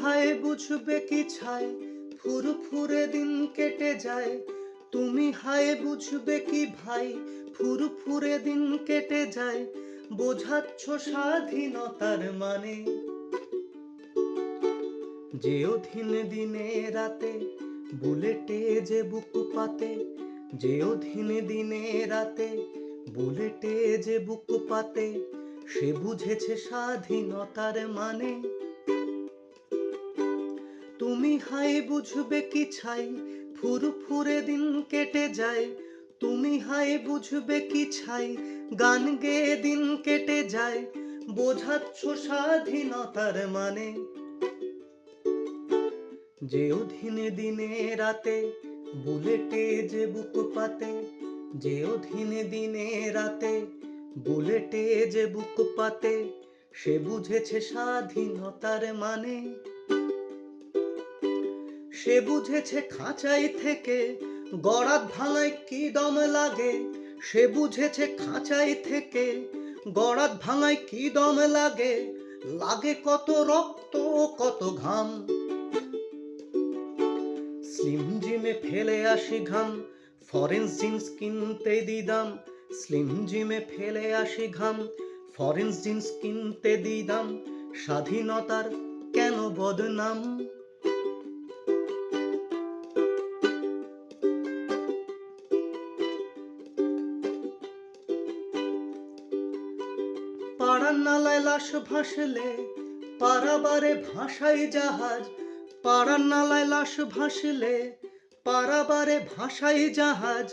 হায় বুঝবে কি ছাই, ফুরফুরে দিন কেটে যায়। তুমি হায় বুঝবে কি ভাই, ফুরফুরে দিন কেটে যায়। বোঝাচ্ছ স্বাধীনতার মানে, যে অধীন দিনে রাতে বুলেটে যে বুক পাতে। যে অধীন দিনে রাতে বুলেটে যে বুক পাতে, সে বুঝেছে স্বাধীনতার মানে। তুমি হাই বুঝবে কি ছাই, ফুরফুরে দিন কেটে যায়। তুমি হাই বুঝবে কি ছাই, গান গেয়ে দিন কেটে যায়। বোঝাচ্ছ স্বাধীনতার মানে, যে অধীন দিনে রাতে বুলেটে যে বুক পাতে। যে অধীন দিনে রাতে বুলেটে যে বুক পাতে, সে বুঝেছে স্বাধীনতার মানে। সে বুঝেছে খাঁচাই থেকে গড়াত ভাঙায় কি দম লাগে। সে বুঝেছে খাঁচাই থেকে গড়াত ভাঙায় কি দম লাগে। লাগে কত রক্ত কত ঘাম, স্লিম জিমে ফেলে আসি ঘাম, ফরেন জিন্স কিনতে দিদাম। স্লিম জিমে ফেলে আসি ঘাম, ফরেন জিন্স কিনতে দিদাম। স্বাধীনতার কেন বদনাম। পাড়ার নালায় লাশ ভাসলে পারাবারে ভাসাই জাহাজ। পাড়ার নালায় লাশ ভাসলে পারাবারে ভাসাই জাহাজ।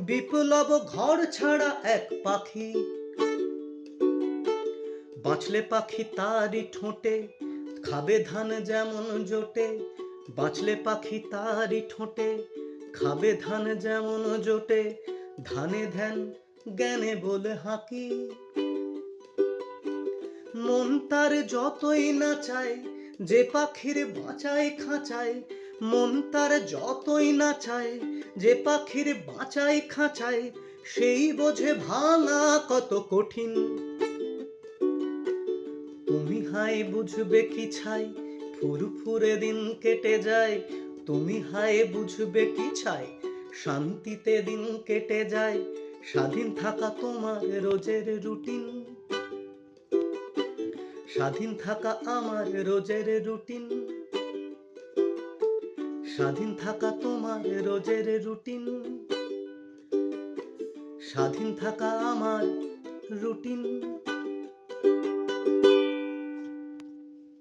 বিপ্লব ঘর ছাড়া এক পাখি, বাঁচলে পাখি তারই ঠোঁটে খাবে ধান যেমন জোটে। বাঁচলে পাখি তারই ঠোঁটে খাবে ধান যেমন জোটে। ধানে ধ্যান জ্ঞানে বলে হাঁকি, মন তার যতই না চায় যে পাখির বাঁচায় খাঁচায়। মন তার যতই না চায় যে পাখির বাঁচায় খাঁচায়, সেই বোঝে ভাঙা কত কঠিন। তুমি হাই বুঝবে কি ছাই, ফুরফুরে দিন কেটে যায়। তুমি হাই বুঝবে কি ছাই, শান্তিতে দিন কেটে যায়। স্বাধীন থাকা তোমার রোজের রুটিন, স্বাধীন থাকা আমার রোজের রুটিন। স্বাধীন থাকা তোমার রোজের রুটিন, স্বাধীন থাকা আমার রুটিন।